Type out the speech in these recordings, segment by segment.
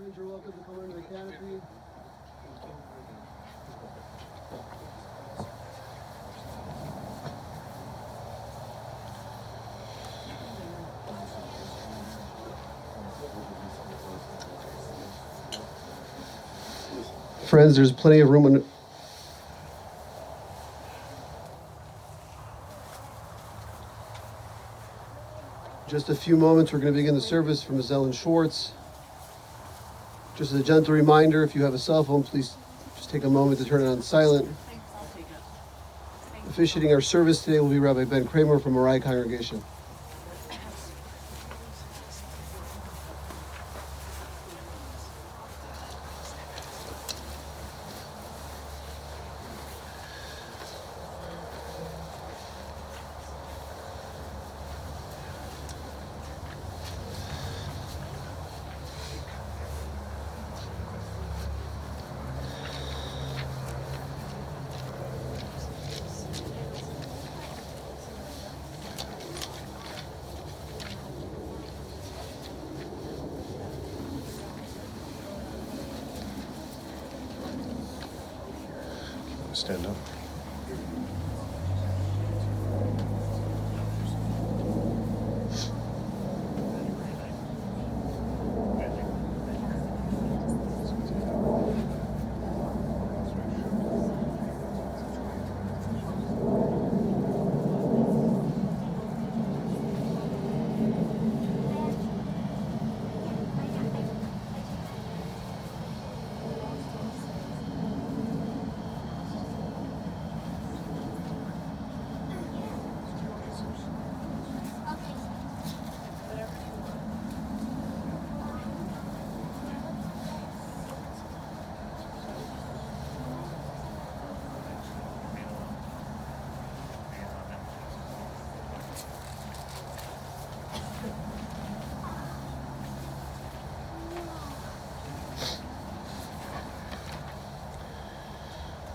Friends, you're welcome to come under the canopy. Friends, there's plenty of room in just a few moments. We're going to begin the service from Ms. Ellen Schwartz. Just as a gentle reminder, if you have a cell phone, please just take a moment to turn it on silent. Officiating our service today will be Rabbi Ben Kramer from Moriah Congregation. Stand up.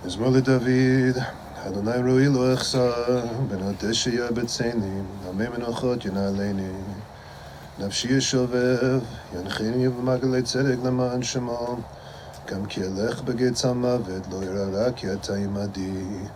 Mizmor David, Adonai ro'i lo echsa, ben adeshia betzeni, amei menochot yenaleini. Nafshi yeshovev, yanchini v'magalei tzedek leman shemo, gam ki elech begetz hamavet, lo yira ra ki ata imadi.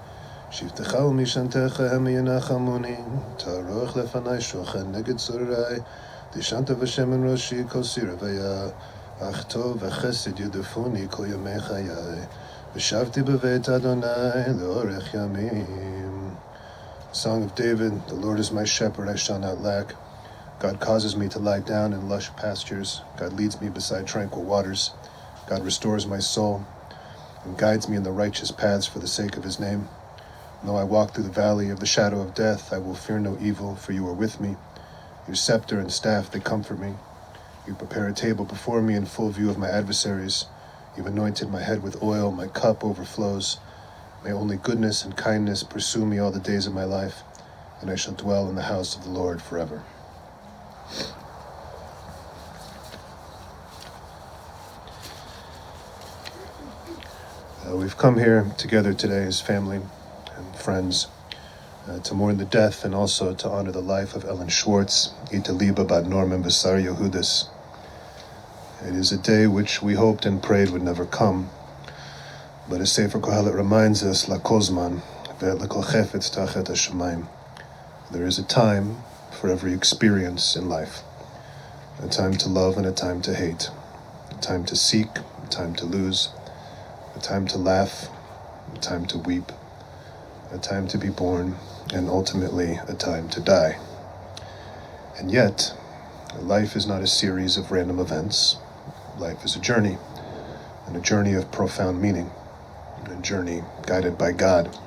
Shivtecha u'mishantecha hem yenachamuni, ta'aroch lefanai shochen neged tzorai, tishanta v'shemen roshi kol sirvaya, ach tov v'chesed yudefuni kol yamei chayai. V'shavti b'veit Adonai le'orech yamim. Song of David, the Lord is my shepherd, I shall not lack. God causes me to lie down in lush pastures. God leads me beside tranquil waters. God restores my soul and guides me in the righteous paths for the sake of his name. Though I walk through the valley of the shadow of death, I will fear no evil, for you are with me. Your scepter and staff, they comfort me. You prepare a table before me in full view of my adversaries. You've anointed my head with oil, my cup overflows. May only goodness and kindness pursue me all the days of my life, and I shall dwell in the house of the Lord forever. We've come here together today as family and friends to mourn the death and also to honor the life of Ellen Schwartz, Ita Liba Bat Norman Basar Yehudis. It is a day which we hoped and prayed would never come, but as Sefer Kohelet reminds us, La Kozman, Ve'et L'kol Chefetz Tachet HaShamayim. There is a time for every experience in life, a time to love and a time to hate, a time to seek, a time to lose, a time to laugh, a time to weep, a time to be born, and ultimately a time to die. And yet, life is not a series of random events. Life is a journey, and a journey of profound meaning, and a journey guided by God.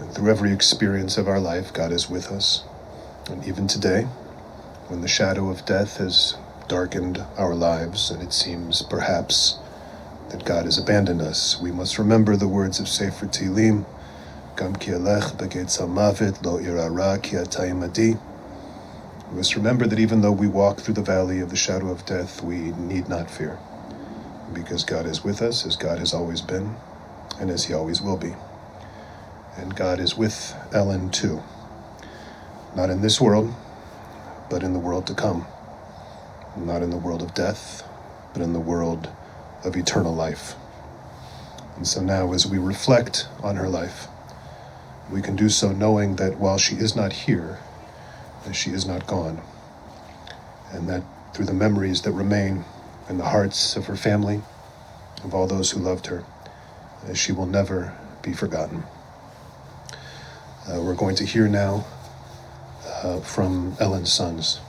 And through every experience of our life, God is with us. And even today, when the shadow of death has darkened our lives, and it seems perhaps that God has abandoned us, we must remember the words of Sefer Tehillim, Gam ki elech begetz hamavet lo ira ra ki ata imadi. We must remember that even though we walk through the valley of the shadow of death, we need not fear, because God is with us as God has always been, and as he always will be. And God is with Ellen too, not in this world, but in the world to come, not in the world of death, but in the world of eternal life. And so now, as we reflect on her life, we can do so knowing that while she is not here, that she is not gone, and that through the memories that remain in the hearts of her family, of all those who loved her, she will never be forgotten. We're going to hear now from Ellen's sons.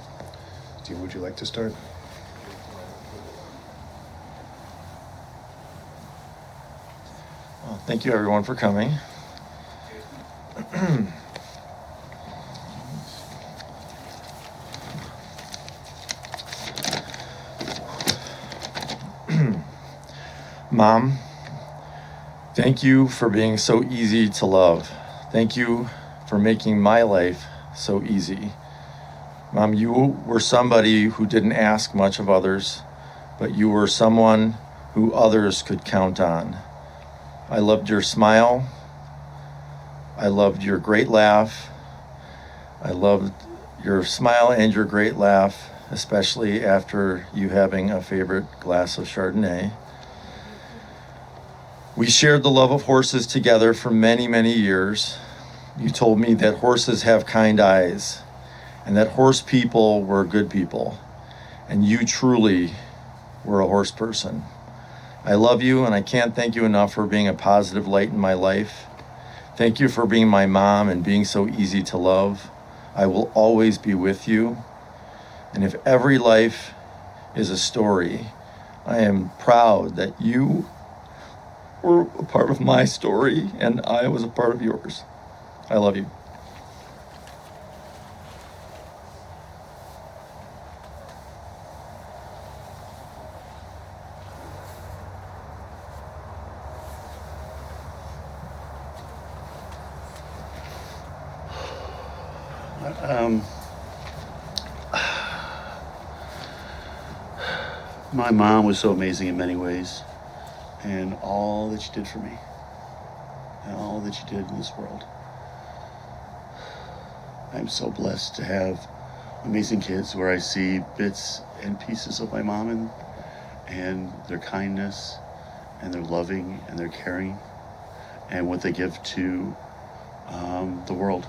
Steve, would you like to start? Well, thank you everyone for coming. Mom, thank you for being so easy to love. Thank you for making my life so easy. Mom, you were somebody who didn't ask much of others, but you were someone who others could count on. I loved your smile. I loved your great laugh. I loved your smile and your great laugh, especially after you having a favorite glass of Chardonnay. We shared the love of horses together for many, many years. You told me that horses have kind eyes and that horse people were good people. And you truly were a horse person. I love you, and I can't thank you enough for being a positive light in my life. Thank you for being my mom and being so easy to love. I will always be with you. And if every life is a story, I am proud that you were a part of my story and I was a part of yours. I love you. My mom was so amazing in many ways, and all that she did for me, and all that she did in this world. I'm so blessed to have amazing kids where I see bits and pieces of my mom and their kindness and their loving and their caring and what they give to the world.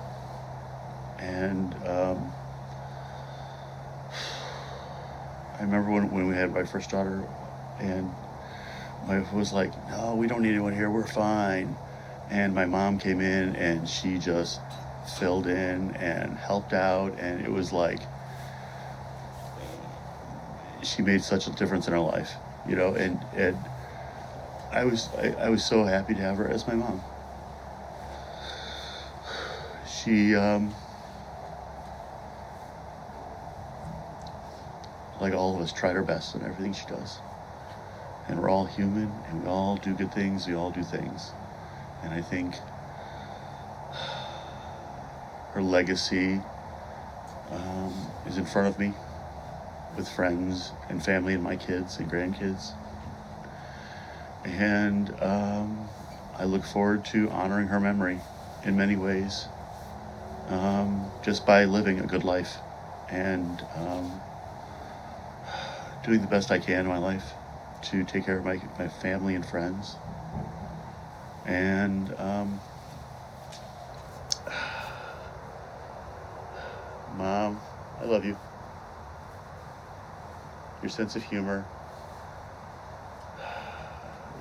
And I remember when we had my first daughter, and my wife was like, "No, we don't need anyone here, we're fine." And my mom came in and she just filled in and helped out, and it was like she made such a difference in our life, you know, and I was so happy to have her as my mom. She like all of us, tried her best in everything she does. And we're all human, and we all do good things, we all do things. And I think her legacy is in front of me with friends and family and my kids and grandkids. And I look forward to honoring her memory in many ways, just by living a good life and doing the best I can in my life to take care of my family and friends. And Mom, I love you. Your sense of humor,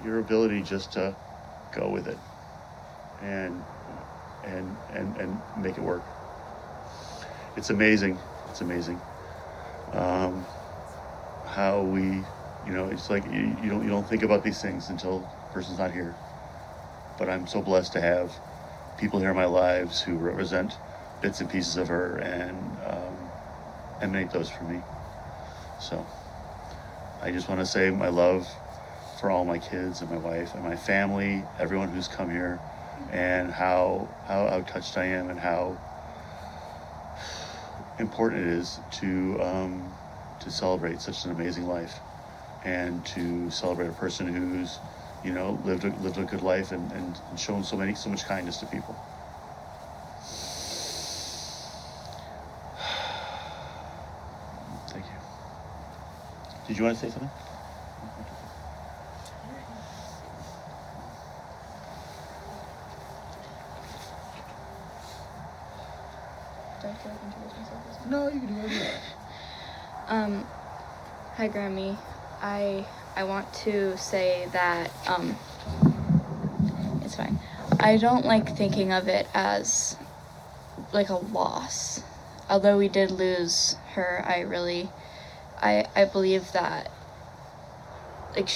your ability just to go with it and make it work. It's amazing. It's amazing. How we, you know, it's like you don't think about these things until the person's not here. But I'm so blessed to have people here in my lives who represent bits and pieces of her and emanate those for me. So I just want to say my love for all my kids and my wife and my family, everyone who's come here, and how touched I am and how important it is to celebrate such an amazing life and to celebrate a person who's, you know, lived a good life and shown so much kindness to people. Thank you. Did you want to say something? have to like introduce myself as well? No, you can do whatever you want. Hi, Grammy. I want to say that it's fine. I don't like thinking of it as like a loss. Although we did lose her, I believe that like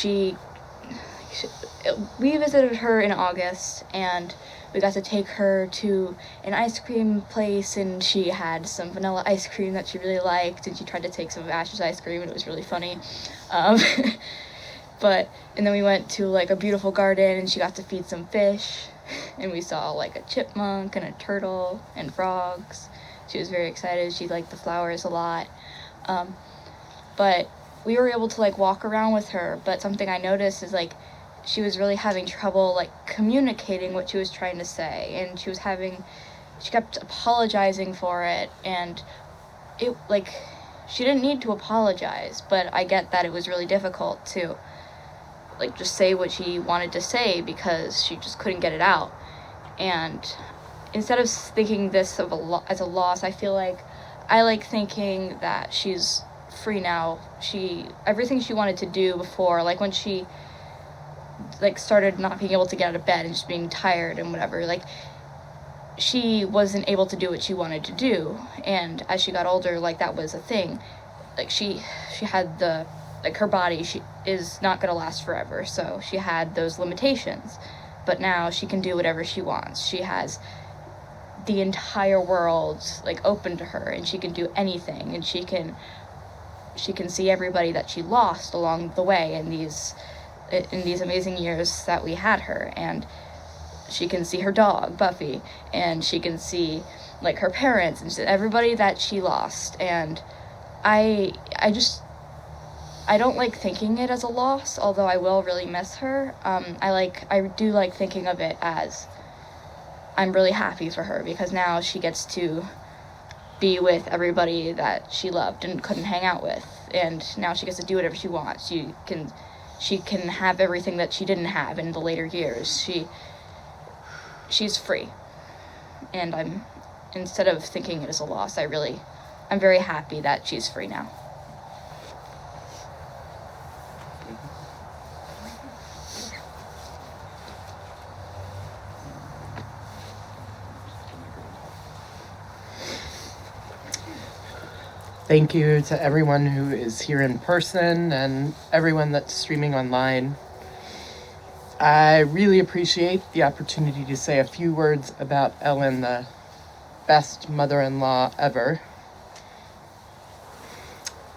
we visited her in August, and we got to take her to an ice cream place, and she had some vanilla ice cream that she really liked, and she tried to take some of Ash's ice cream, and it was really funny. And then we went to like a beautiful garden, and she got to feed some fish, and we saw like a chipmunk and a turtle and frogs. She was very excited. She liked the flowers a lot. But we were able to like walk around with her, but something I noticed is like she was really having trouble like communicating what she was trying to say, and she kept apologizing for it, and it like she didn't need to apologize, but I get that it was really difficult to like just say what she wanted to say because she just couldn't get it out. And instead of thinking this as a loss, I feel like I like thinking that she's free now. Everything she wanted to do before, like when she like started not being able to get out of bed and just being tired and whatever, like she wasn't able to do what she wanted to do. And as she got older, like that was a thing. Like she had her body is not going to last forever, so she had those limitations. But now she can do whatever she wants. She has the entire world like open to her, and she can do anything, and she can see everybody that she lost along the way in these amazing years that we had her. And she can see her dog Buffy, and she can see like her parents and everybody that she lost. And I don't like thinking it as a loss, although I will really miss her. I do like thinking of it as I'm really happy for her, because now she gets to be with everybody that she loved and couldn't hang out with, and now she gets to do whatever she wants. She can have everything that she didn't have in the later years. She's free, and instead of thinking it as a loss, I'm very happy that she's free now. Thank you to everyone who is here in person and everyone that's streaming online. I really appreciate the opportunity to say a few words about Ellen, the best mother-in-law ever.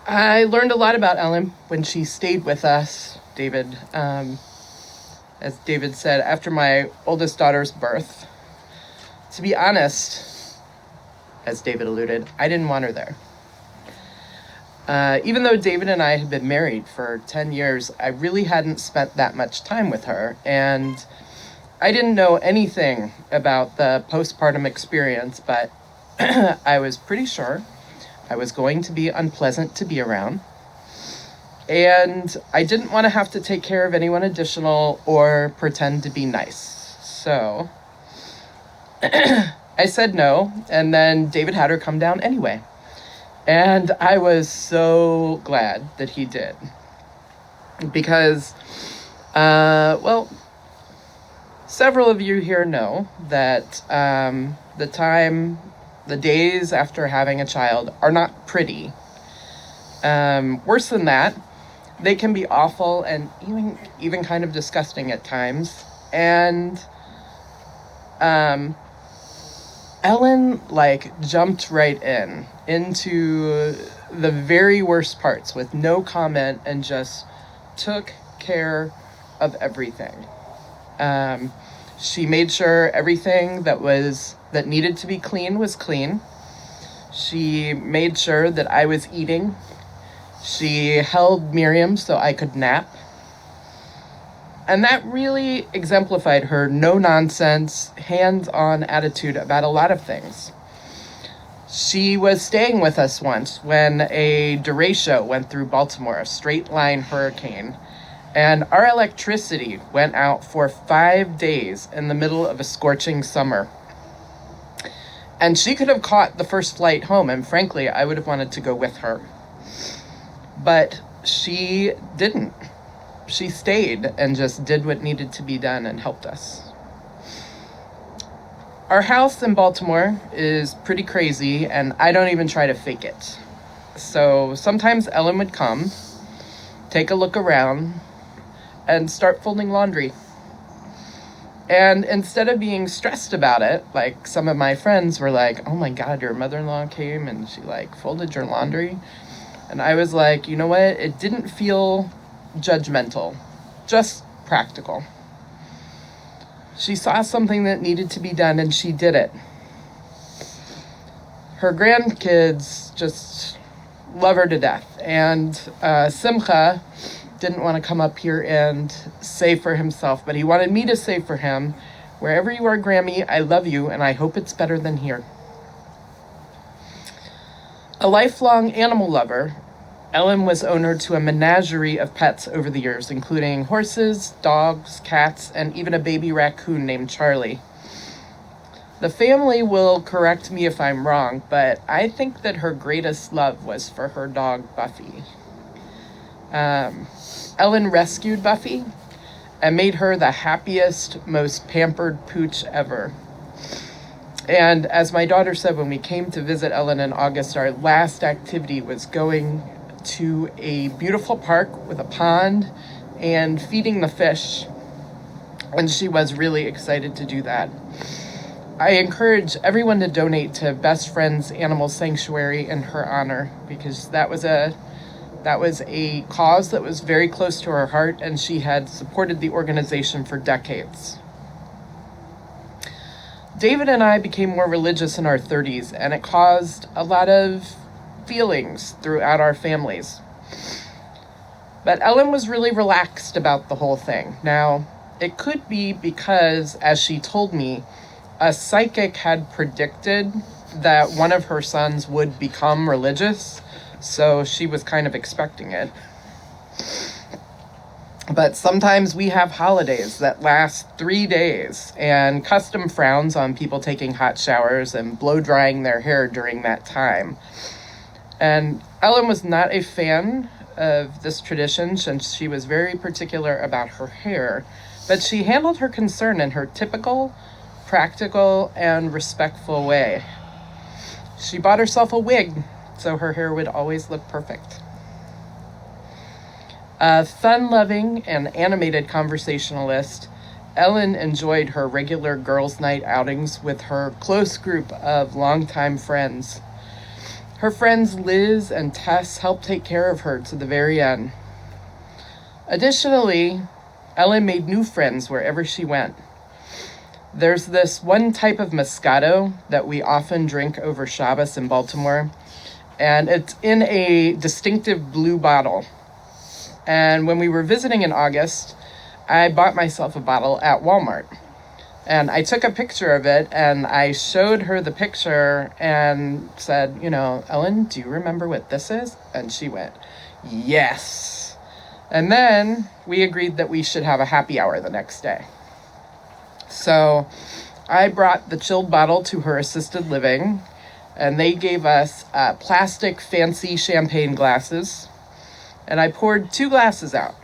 I learned a lot about Ellen when she stayed with us, David. As David said, after my oldest daughter's birth. To be honest, as David alluded, I didn't want her there. Even though David and I had been married for 10 years, I really hadn't spent that much time with her, and I didn't know anything about the postpartum experience, but I was pretty sure I was going to be unpleasant to be around, and I didn't want to have to take care of anyone additional or pretend to be nice. So I said no, and then David had her come down anyway. And I was so glad that he did, because, several of you here know that the days after having a child are not pretty. Worse than that, they can be awful and even kind of disgusting at times. And Ellen, jumped right into the very worst parts with no comment and just took care of everything. She made sure everything that needed to be clean was clean. She made sure that I was eating. She held Miriam so I could nap. And that really exemplified her no-nonsense, hands-on attitude about a lot of things. She was staying with us once when a derecho went through Baltimore, a straight-line hurricane, and our electricity went out for 5 days in the middle of a scorching summer. And she could have caught the first flight home, and frankly, I would have wanted to go with her. But she didn't. She stayed and just did what needed to be done and helped us. Our house in Baltimore is pretty crazy, and I don't even try to fake it. So sometimes Ellen would come, take a look around, and start folding laundry. And instead of being stressed about it, like some of my friends were like, oh my God, your mother-in-law came and she like folded your laundry. And I was like, you know what? It didn't feel judgmental, just practical. She saw something that needed to be done and she did it. Her grandkids just love her to death. And Simcha didn't want to come up here and say for himself, but he wanted me to say for him, wherever you are, Grammy, I love you, and I hope it's better than here. A lifelong animal lover, Ellen was owner to a menagerie of pets over the years, including horses, dogs, cats, and even a baby raccoon named Charlie. The family will correct me if I'm wrong, but I think that her greatest love was for her dog, Buffy. Ellen rescued Buffy and made her the happiest, most pampered pooch ever. And as my daughter said when we came to visit Ellen in August, our last activity was going to a beautiful park with a pond and feeding the fish. And she was really excited to do that. I encourage everyone to donate to Best Friends Animal Sanctuary in her honor, because that was a cause that was very close to her heart, and she had supported the organization for decades. David and I became more religious in our 30s, and it caused a lot of feelings throughout our families. But Ellen was really relaxed about the whole thing. Now, it could be because, as she told me, a psychic had predicted that one of her sons would become religious, so she was kind of expecting it. But sometimes we have holidays that last 3 days, and custom frowns on people taking hot showers and blow drying their hair during that time. And Ellen was not a fan of this tradition since she was very particular about her hair, but she handled her concern in her typical, practical, and respectful way. She bought herself a wig so her hair would always look perfect. A fun-loving and animated conversationalist, Ellen enjoyed her regular girls' night outings with her close group of longtime friends. Her friends Liz and Tess helped take care of her to the very end. Additionally, Ellen made new friends wherever she went. There's this one type of Moscato that we often drink over Shabbos in Baltimore, and it's in a distinctive blue bottle. And when we were visiting in August, I bought myself a bottle at Walmart. And I took a picture of it, and I showed her the picture and said, Ellen, do you remember what this is? And she went, yes. And then we agreed that we should have a happy hour the next day. So I brought the chilled bottle to her assisted living, and they gave us plastic fancy champagne glasses. And I poured 2 glasses out.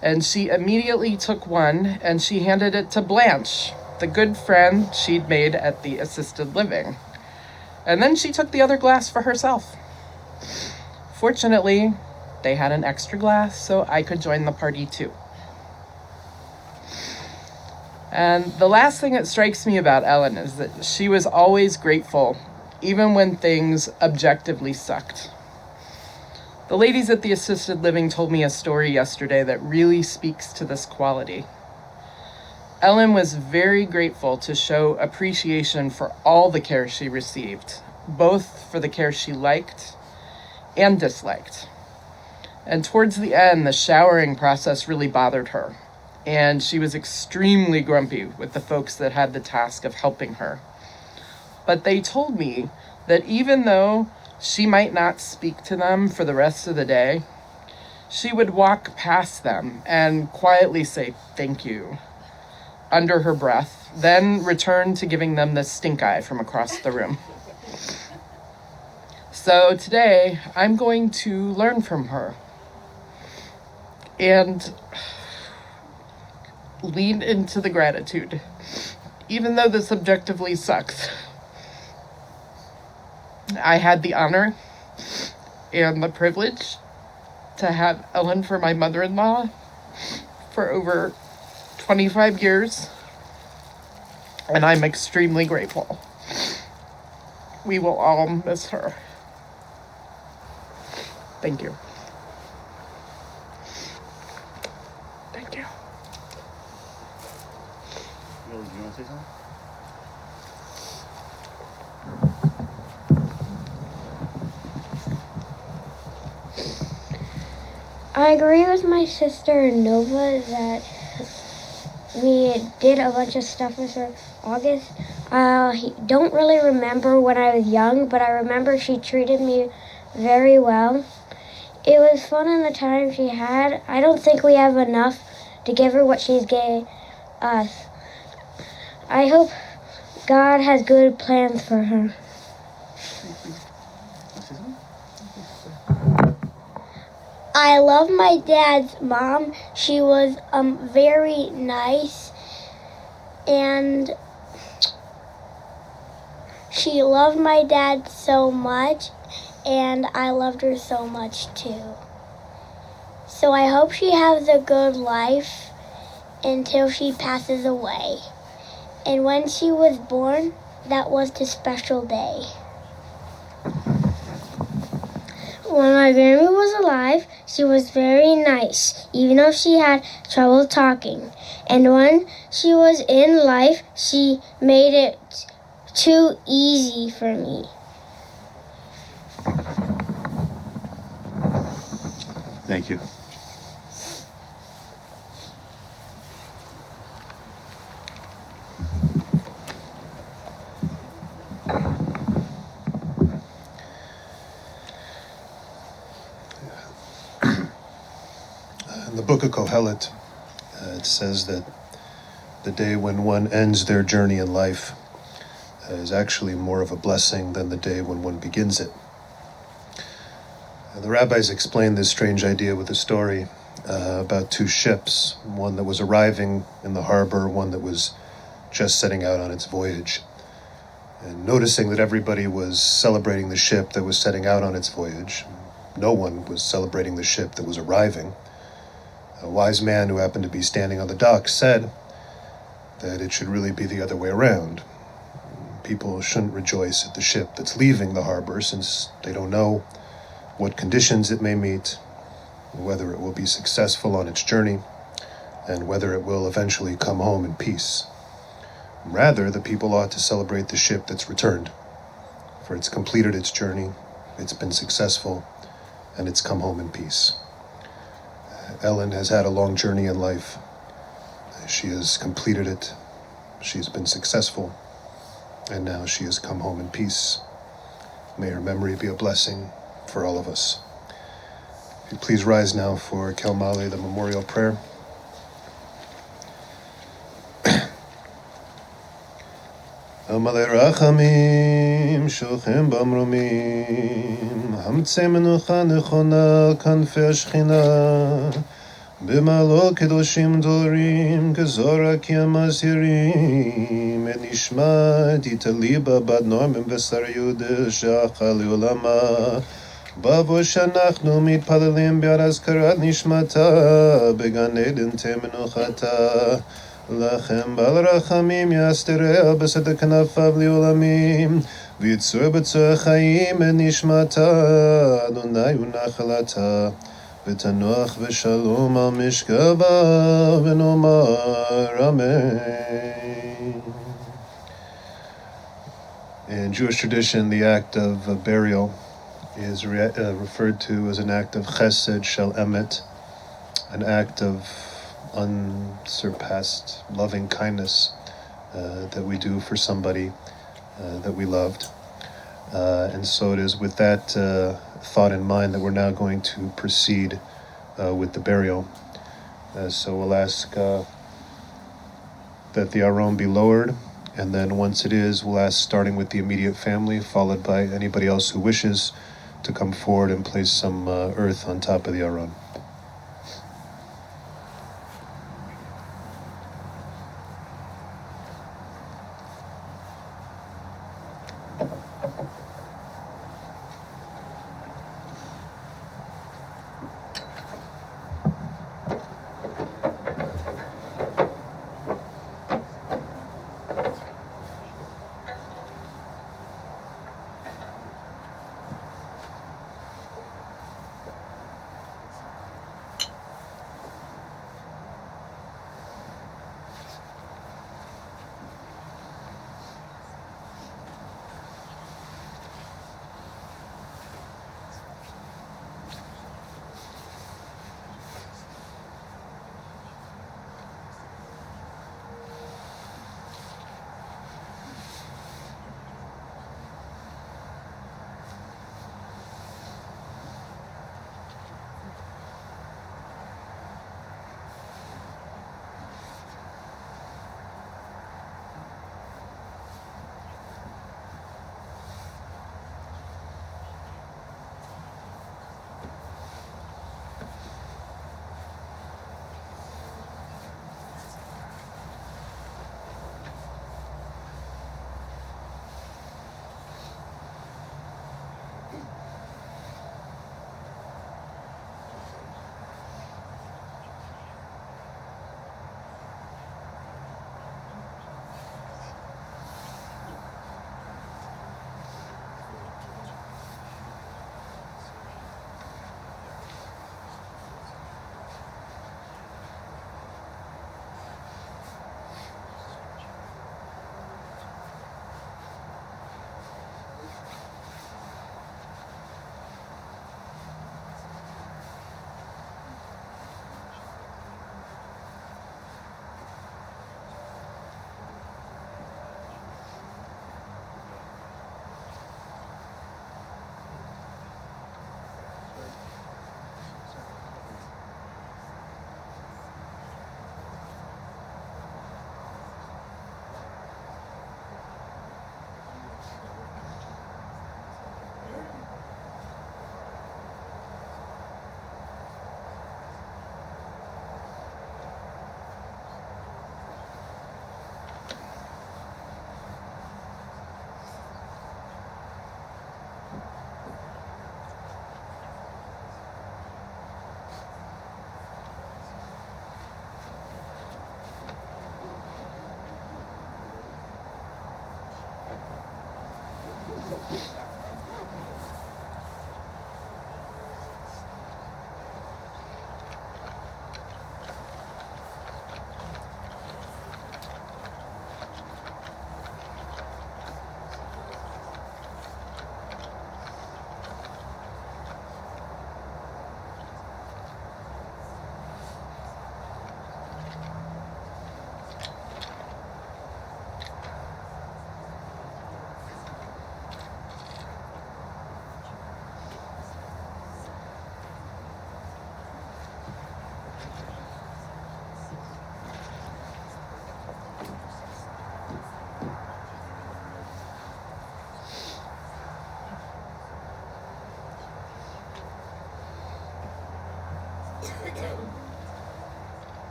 And she immediately took one, and she handed it to Blanche, the good friend she'd made at the assisted living. And then she took the other glass for herself. Fortunately, they had an extra glass, so I could join the party too. And the last thing that strikes me about Ellen is that she was always grateful, even when things objectively sucked. The ladies at the assisted living told me a story yesterday that really speaks to this quality. Ellen was very grateful to show appreciation for all the care she received, both for the care she liked and disliked. And towards the end, the showering process really bothered her, and she was extremely grumpy with the folks that had the task of helping her. But they told me that even though she might not speak to them for the rest of the day, she would walk past them and quietly say thank you under her breath then returned to giving them the stink eye from across the room. So today, I'm going to learn from her and lean into the gratitude, even though this objectively sucks. I had the honor and the privilege to have Ellen for my mother-in-law for over 25 years, and I'm extremely grateful. We will all miss her. Thank you. Thank you. Yo, do you want to say something? I agree with my sister Nova that we did a bunch of stuff with her August. I don't really remember when I was young, but I remember she treated me very well. It was fun in the time she had. I don't think we have enough to give her what she's gave us. I hope God has good plans for her. I love my dad's mom. She was very nice, and she loved my dad so much, and I loved her so much too. So I hope she has a good life until she passes away. And when she was born, that was the special day. When my grandma was alive, she was very nice, even though she had trouble talking. And when she was in life, she made it too easy for me. Thank you. In the book of Kohelet, it says that the day when one ends their journey in life is actually more of a blessing than the day when one begins it. The rabbis explained this strange idea with a story about two ships, one that was arriving in the harbor, one that was just setting out on its voyage. And noticing that everybody was celebrating the ship that was setting out on its voyage, no one was celebrating the ship that was arriving. A wise man who happened to be standing on the dock said that it should really be the other way around. People shouldn't rejoice at the ship that's leaving the harbor, since they don't know what conditions it may meet, whether it will be successful on its journey, and whether it will eventually come home in peace. Rather, the people ought to celebrate the ship that's returned, for it's completed its journey, it's been successful, and it's come home in peace. Ellen has had a long journey in life. She has completed it. She's been successful. And now she has come home in peace. May her memory be a blessing for all of us. If you please rise now for Kel Male, the memorial prayer. Amale Rachamim, Shochem Bamromim, Hamtze Menucha Nechona, Kanfe Shechina, B'malo Kedoshim Dorim, Kezora Kiamasirim, Et Nishmat Italiba Bad Normim Vesar Yude, Shachal Yolama, Bavo Shanachnu Mitpalalim Be'arazkarat Nishmata, Began Eden Temenuchata, Lachem Bal Rachamim Yasterea Besed Kanafav Li'olamim V'yitzur B'tzur Chaim Et Nishmata Adonai Unachalata V'tanoach V'shalom Al Mishkava V'nomar Amen. In Jewish tradition, the act of burial is referred to as an act of chesed shel emet, an act of unsurpassed loving kindness that we do for somebody that we loved. And so it is with that thought in mind that we're now going to proceed with the burial. So we'll ask that the Aron be lowered, and then once it is, we'll ask, starting with the immediate family, followed by anybody else who wishes to come forward and place some earth on top of the Aron.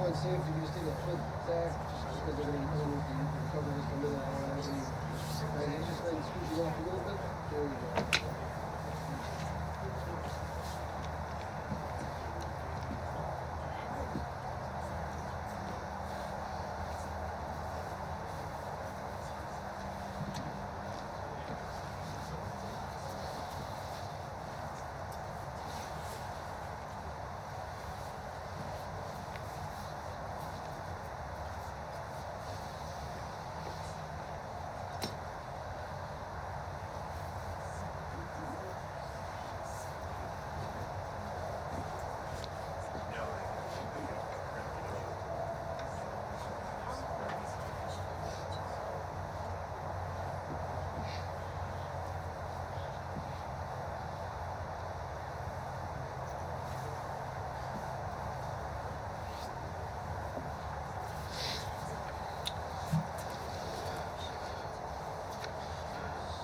See if you just take a foot back, just because they're going to come with the cover just a minute. I don't have any. Right, just go ahead and scoot you off a little bit. There you go.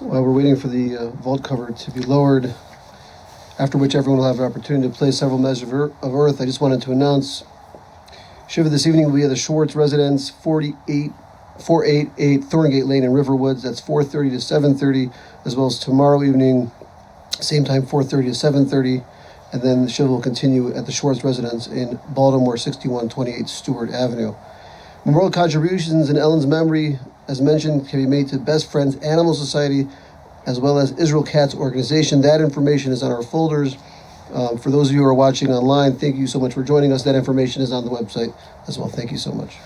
While we're waiting for the vault cover to be lowered, after which everyone will have an opportunity to place several measures of earth, I just wanted to announce Shiva this evening will be at the Schwartz residence, 488 Thorngate Lane in Riverwoods. That's 4:30 to 7:30, as well as tomorrow evening, same time, 4:30 to 7:30. And then the Shiva will continue at the Schwartz residence in Baltimore, 6128 Stewart Avenue. Memorial contributions in Ellen's memory, as mentioned, can be made to Best Friends Animal Society, as well as Israel Cats Organization. That information is on our folders. For those of you who are watching online, thank you so much for joining us. That information is on the website as well. Thank you so much.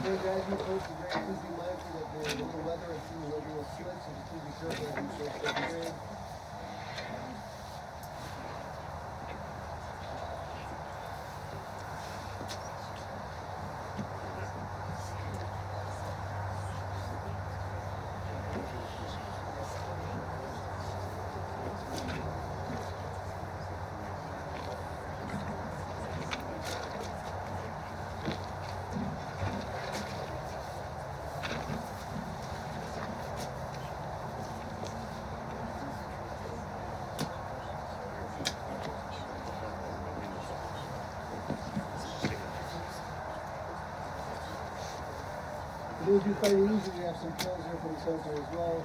Hey guys, you folks are great. Please be mindful of the local weather and through local splits, and please be careful as you show the grade. For those who find it easy, we have some pills here from the center as well.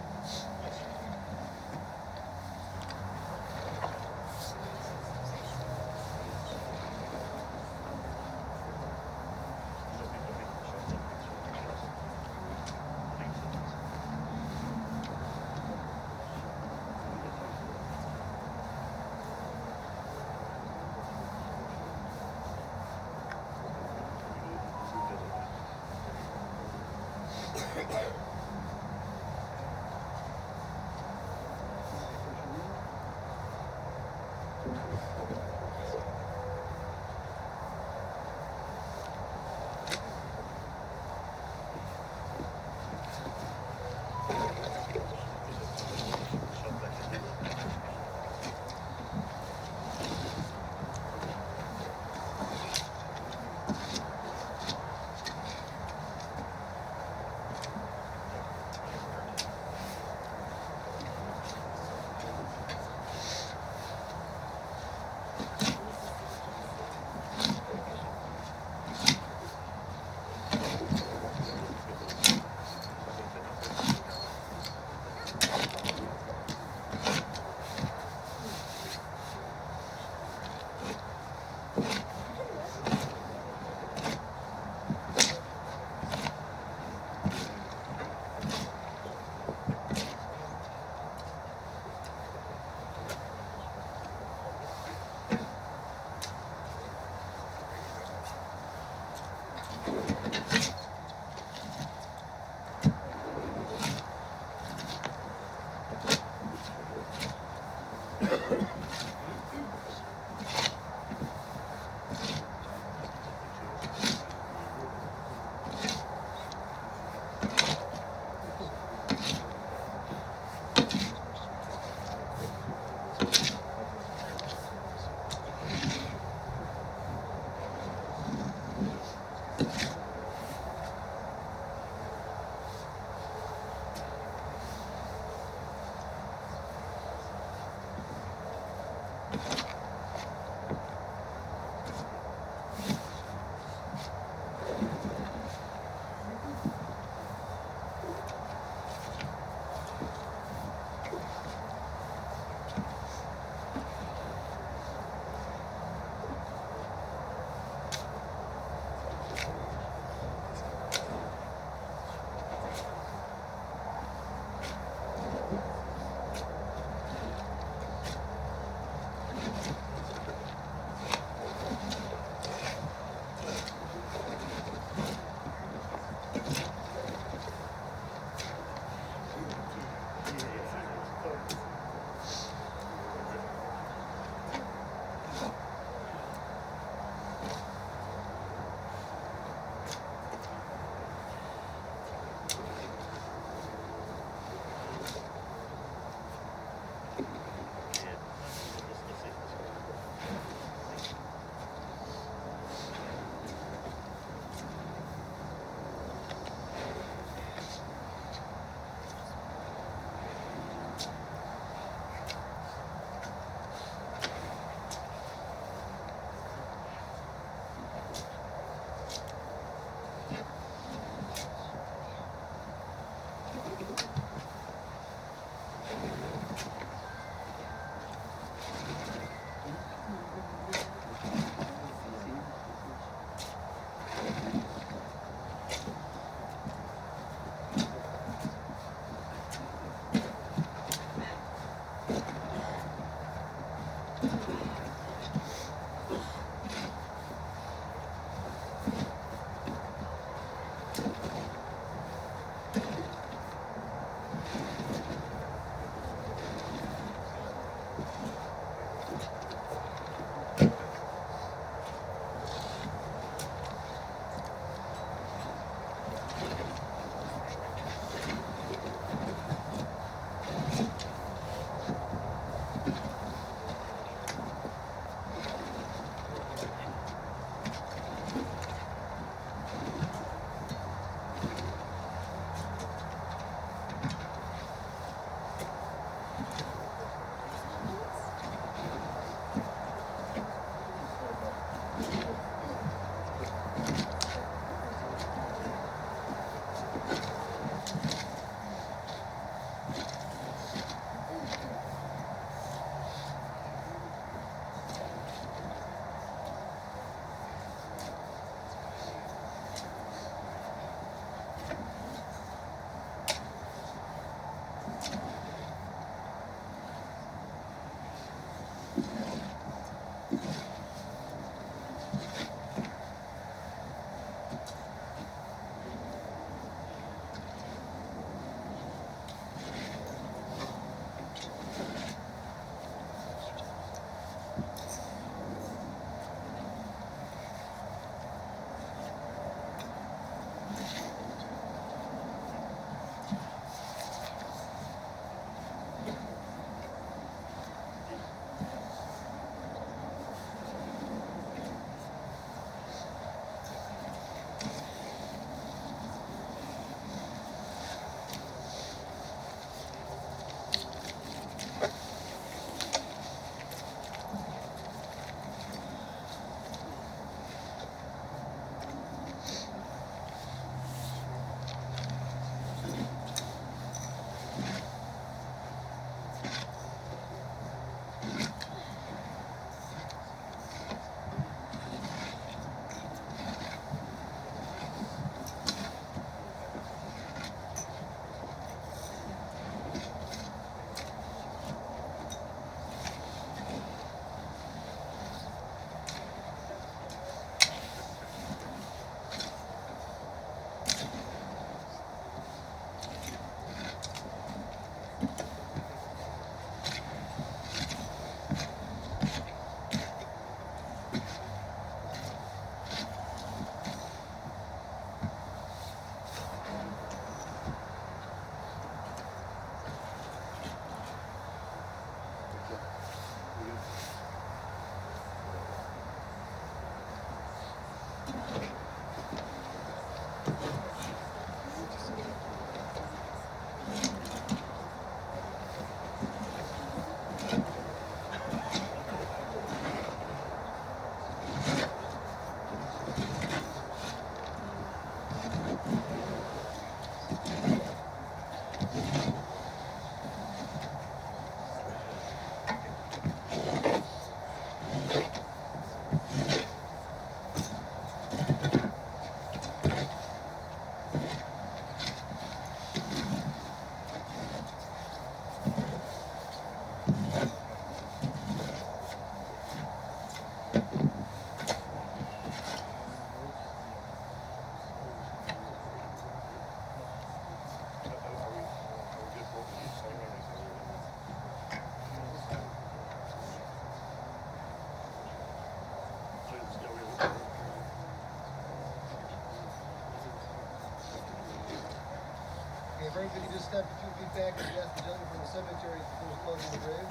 Okay, if everybody could just step a few feet back as we ask the gentleman from the cemetery to finish closing the grave.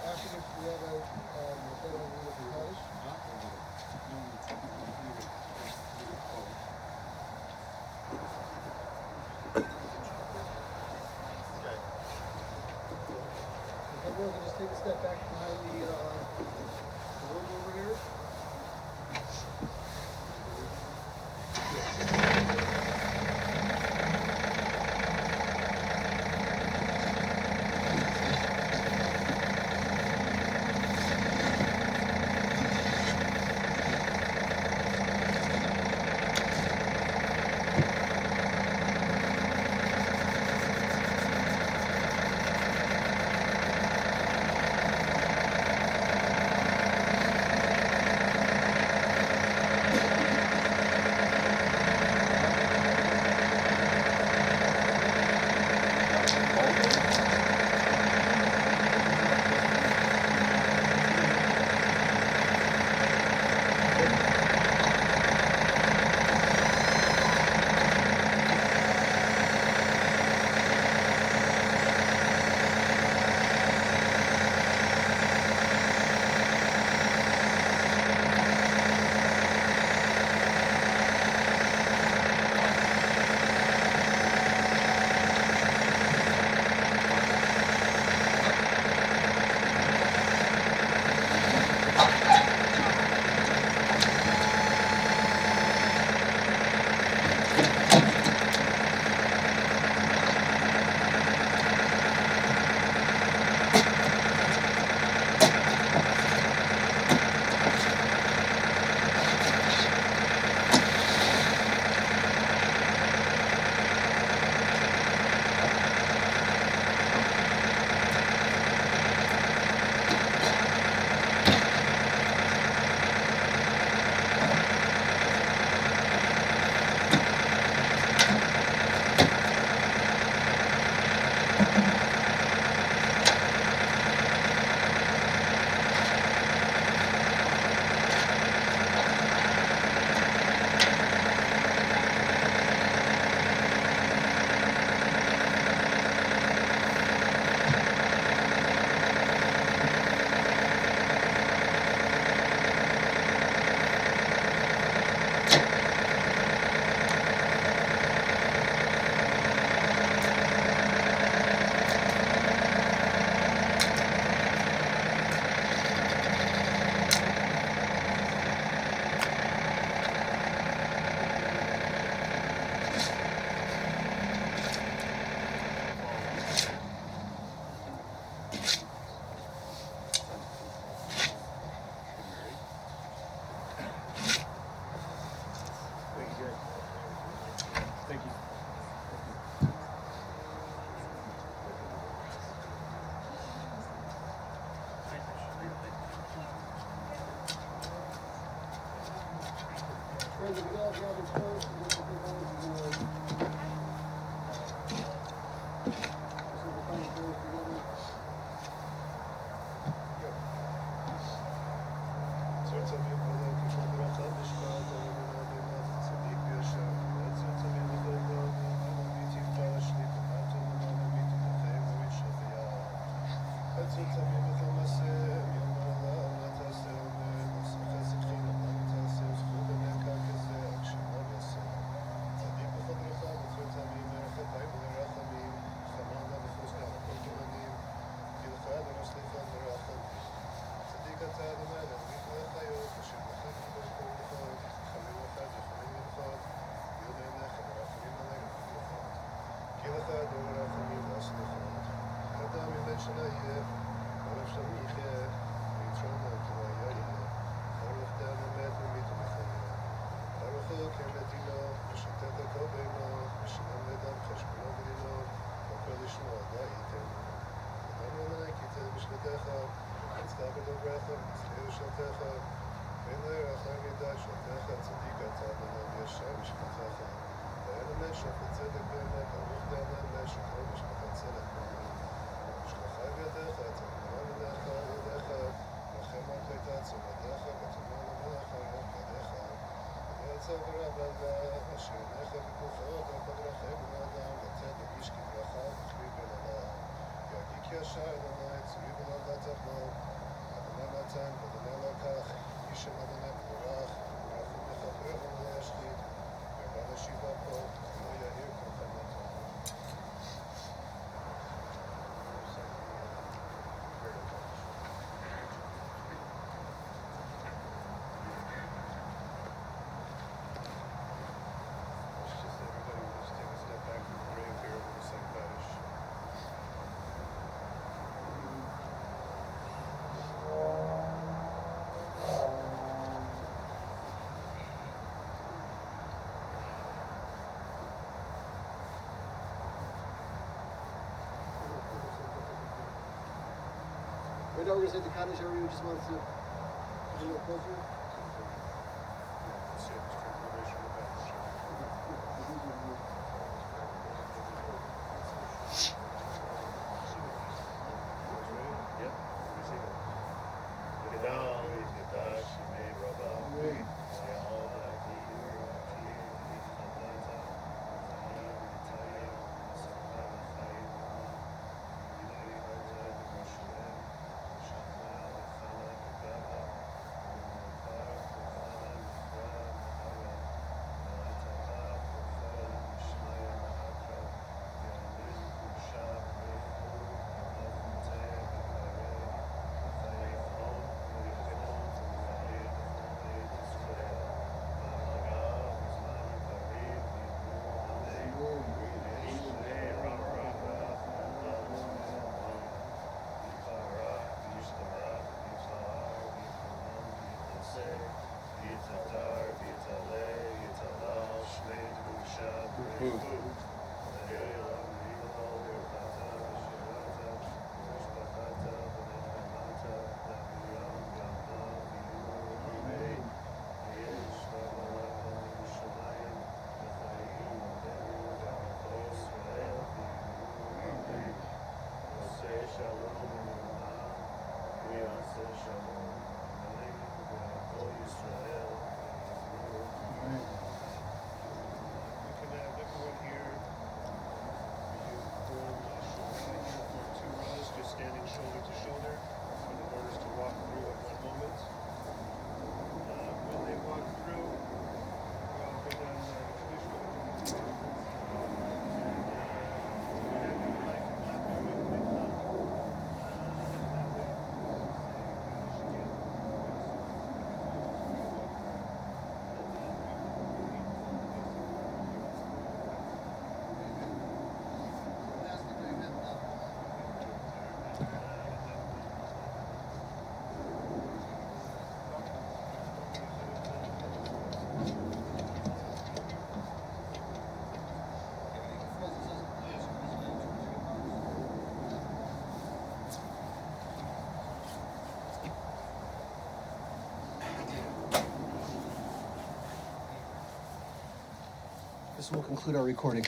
Afterwards, we have a photo of the cottage. If everyone can just take a step back behind the room over here. צברה בלדה, אשר נכד כוחו, כל דרכי בן אדם. thought we were going to say the Kaddish. Everybody just wants to get a little closer. This will conclude our recording.